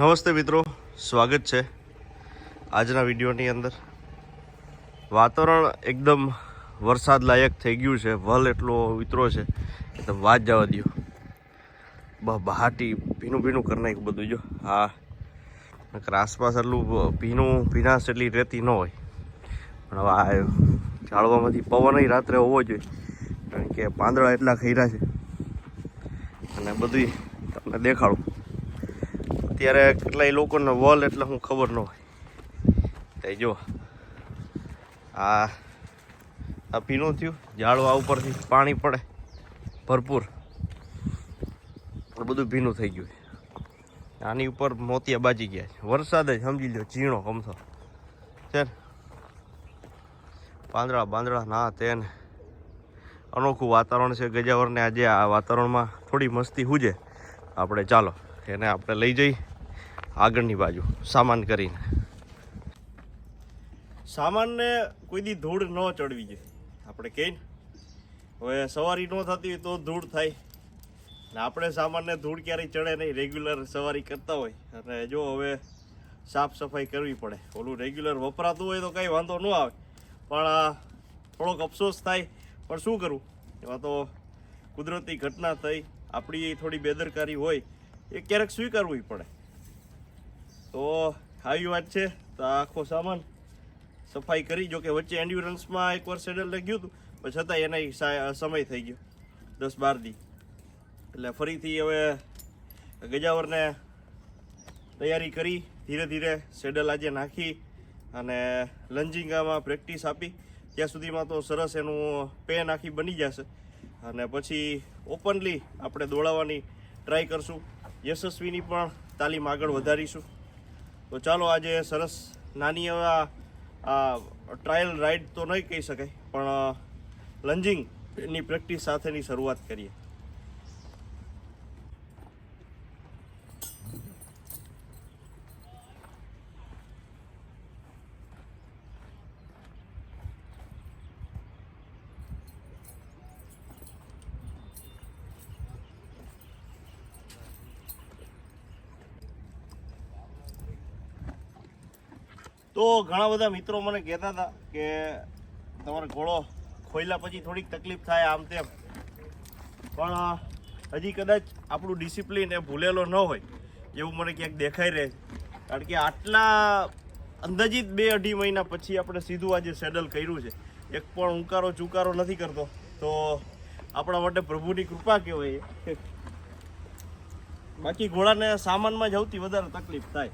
નમસ્તે મિત્રો, સ્વાગત છે આજના વિડીયોની અંદર। વાતાવરણ એકદમ વરસાદ લાયક થઈ ગયું છે, વલ એટલો ઉતરો છે કે તમે વાત જવા દો। બહાટી ભીનું ભીનું કરી નાખ્યું બધું। જો હા, નકર આસપાસ એટલું ભીનાશ એટલી રહેતી ન હોય, પણ હવે આ ઝાડવામાંથી પવન રાત્રે હોવો જોઈએ, કારણ કે પાંદડા એટલા ખર્યા છે। અને બધું તમને દેખાડું। અત્યારે કેટલાય લોકોને વલ એટલે હું ખબર ન હોય, તે જો આ ભીનું થયું, ઝાડવા ઉપરથી પાણી પડે ભરપૂર, બધું ભીનું થઈ ગયું। આની ઉપર મોતિયા બાજી ગયા છે, વરસાદ જ સમજી લો ઝીણો કમથો છે। પાંદડા બાંદડા ના તેને અનોખું વાતાવરણ છે ગજાવરને। આજે આ વાતાવરણમાં થોડી મસ્તી હુજે આપણે, ચાલો એને આપણે લઈ જઈ આગળની બાજુ સામાન કરીને। સામાનને કોઈ દી ધૂળ ન ચડવી જોઈએ, આપણે કહીએ ને હવે સવારી ન થતી હોય તો ધૂળ થાય ને, આપણે સામાનને ધૂળ ક્યારેય ચડે નહીં, રેગ્યુલર સવારી કરતા હોય। અને જો હવે સાફ સફાઈ કરવી પડે, ઓલું રેગ્યુલર વપરાતું હોય તો કંઈ વાંધો ન આવે, પણ થોડોક અફસોસ થાય, પણ શું કરવું, એમાં તો કુદરતી ઘટના થઈ, આપણી થોડી બેદરકારી હોય એ ક્યારેક સ્વીકારવું પડે। તો આવી વાત છે, તો આખો સામાન સફાઈ કરી। જો કે વચ્ચે એન્ડ્યુરન્સમાં એકવાર સેડલને ગયું હતું, પણ છતાં એના સમય થઈ ગયો 10-12 દી, એટલે ફરીથી હવે ગજાવરને તૈયારી કરી, ધીરે ધીરે સેડલ આજે નાખી અને લંજિંગામાં પ્રેક્ટિસ આપી। ત્યાં સુધીમાં તો સરસ એનું પેન આખી બની જશે, અને પછી ઓપનલી આપણે દોડાવવાની ટ્રાય કરશું, યશસ્વીની પણ તાલીમ આગળ વધારીશું। તો ચાલો આજે સરસ નાની એવા ટ્રાયલ રાઇડ તો નહીં કહી શકાય, પણ લંજિંગની પ્રેક્ટિસ સાથેની શરૂઆત કરીએ। તો ઘણા બધા મિત્રો મને કહેતા હતા કે તમારો ઘોડો ખોલ્યા પછી થોડીક તકલીફ થાય આમ તેમ, પણ હજી કદાચ આપણું ડિસિપ્લિન એ ભૂલેલો ન હોય એવું મને ક્યાંક દેખાઈ રહે, કારણ કે આટલા અંદાજિત 2-2.5 મહિના પછી આપણે સીધું આજે સેડલ કર્યું છે, એક પણ ઉંકારો ચુકારો નથી કરતો, તો આપણા માટે પ્રભુની કૃપા કહેવાય। બાકી ઘોડાને સામાનમાં જ સૌથી વધારે તકલીફ થાય।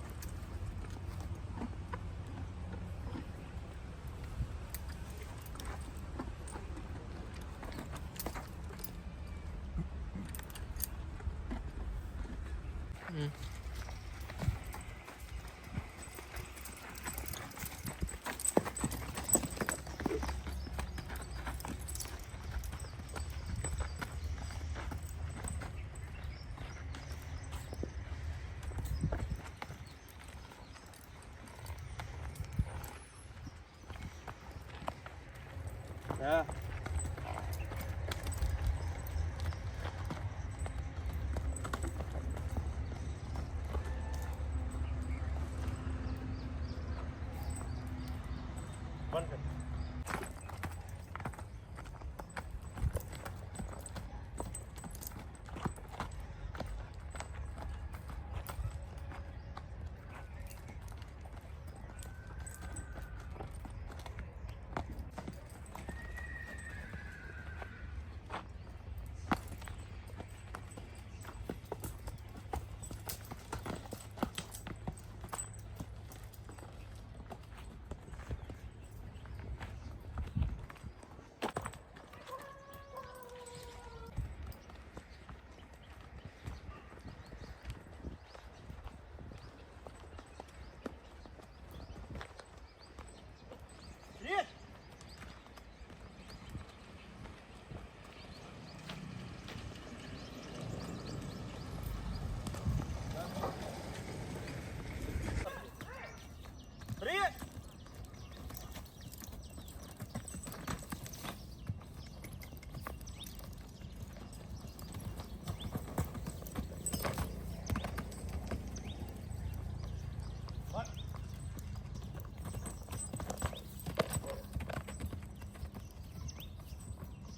હા,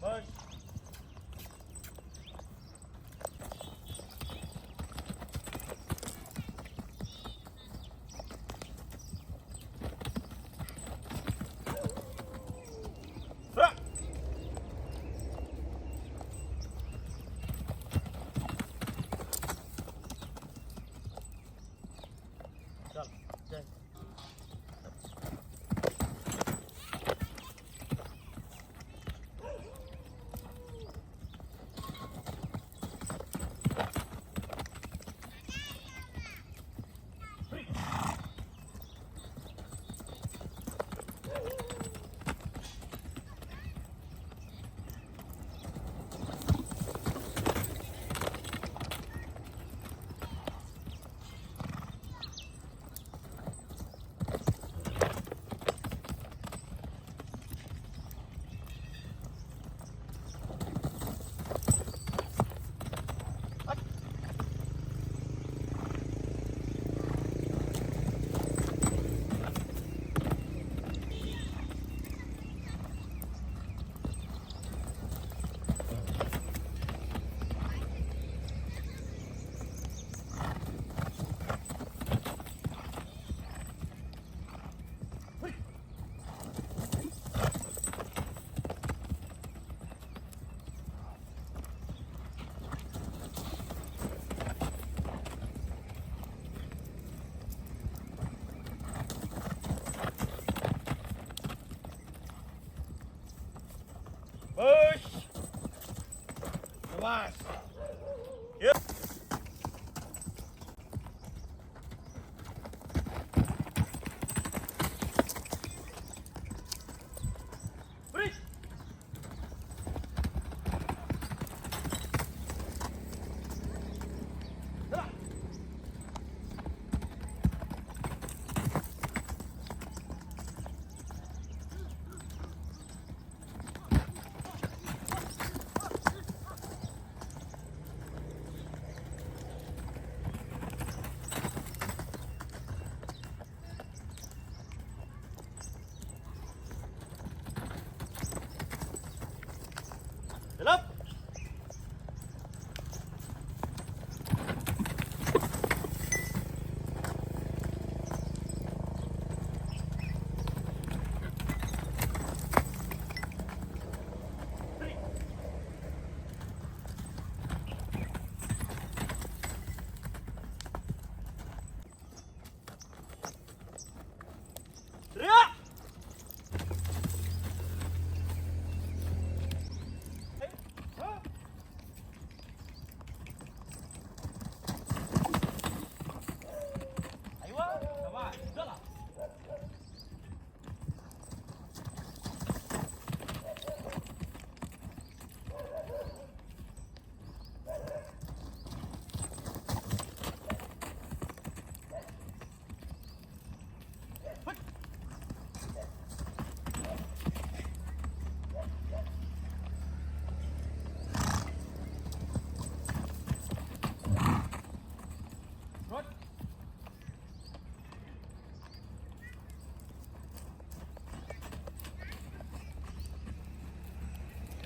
બસ. બસ. બસ. યે. બ્રેક. Up.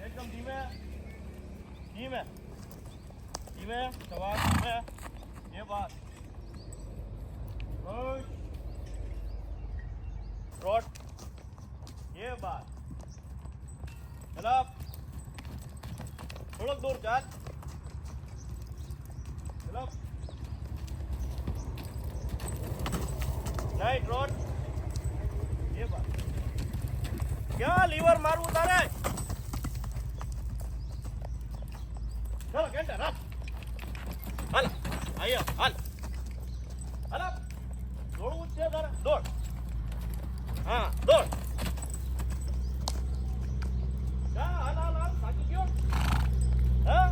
एकदम धीमे धीमे धीमे सवार धीमे ये बात रोड ये बात चला थोड़ा दूर चाल चलो राइट रोड ये बात क्या लीवर मारू तारे चलो घंटा रात हाल आइए हाल हाल दौड़વું છે તારે દોડ હા દોડ જા હાલ હાલ હાલ થાકી ગયો હા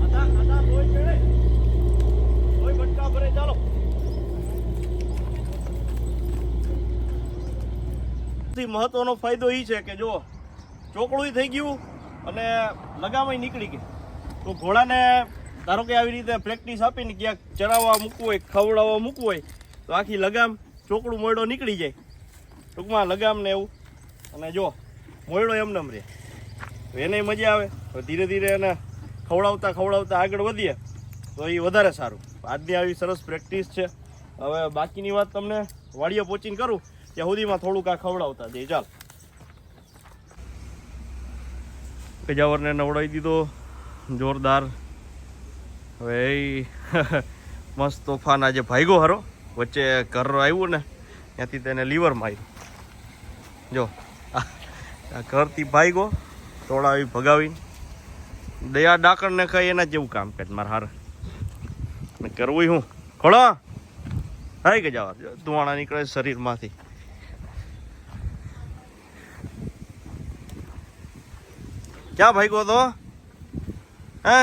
આધા આધા લોહી ચડે લોહી બટકા ભરે ચાલો સૌથી મહત્વનો ફાયદો એ છે કે જો ચોકડું થઈ ગયું અને લગામય નીકળી ગઈ તો ઘોડાને ધારો કે આવી રીતે પ્રેક્ટિસ આપીને ક્યાંક ચરાવવા મૂકવું હોય ખવડાવવા મૂકવું હોય તો આખી લગામ ચોકડું મોયડો નીકળી જાય ટૂંકમાં લગામ ને એવું. અને જો મોયડો એમને રહે એને મજા આવે. ધીરે ધીરે એને ખવડાવતા આગળ વધીએ તો એ વધારે સારું. આજની આવી સરસ પ્રેક્ટિસ છે. હવે બાકીની વાત તમને વાડીએ પહોંચીને કરું ત્યાં સુધીમાં થોડુંક આ ખવડાવતા જઈએ. ચાલ, કજાવરને નવડાવી દીધો જોરદાર. હવે એ મસ્ત તોફાન આજે ભાગ્યો હરો. વચ્ચે ઘર આવ્યું ને ત્યાંથી તેને લીવર માર્યું. જો આ ઘરથી ભાગ્યો તોડાવી ભગાવીને દયા ડાકણને ખાઈ એના જેવું કામ કરે મારે હારે ને કરવું હું ખોળો હાઈ કે જવા ધુવાણા નીકળે શરીરમાંથી. ક્યાં ભાગ્યો તો હે?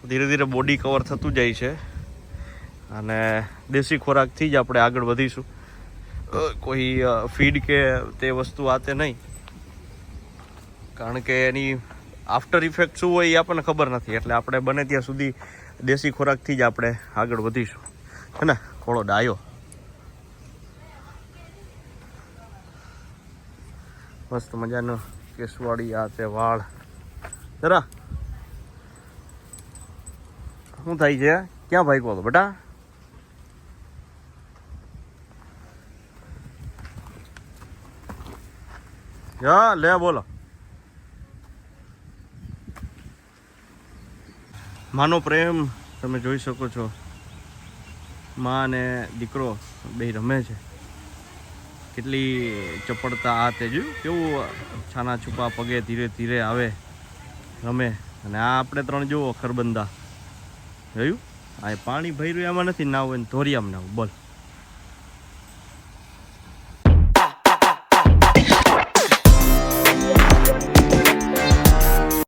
ધીરે ધીરે બોડી કવર થતું જાય છે અને દેશી ખોરાકથી જ આપણે આગળ વધીશું. કોઈ ફીડ કે તે વસ્તુ આ તે નહીં, કારણ કે એની આફ્ટર ઇફેક્ટ શું હોય એ આપણને ખબર નથી. એટલે આપણે બને ત્યાં સુધી દેશી ખોરાકથી જ આપણે આગળ વધીશું, હે ને? થોડો ડાયો મસ્ત મજાનો કેસવાડી આ તે વાળ. જરા શું થાય છે? ક્યાં ભાગ્યો હતો બેટા? જા લે બોલો. માનો પ્રેમ તમે જોઈ શકો છો. માં અને દીકરો બે રમે છે. કેટલી ચપળતા આ તે જોયું કેવું છાના છુપા પગે ધીરે ધીરે આવે રમે. અને આ આપણે ત્રણ જુઓ ખરબંદા જોયું. આ પાણી ભર્યું એમાં નથી નાવું, એને ધોરિયામાં નાવું. બોલ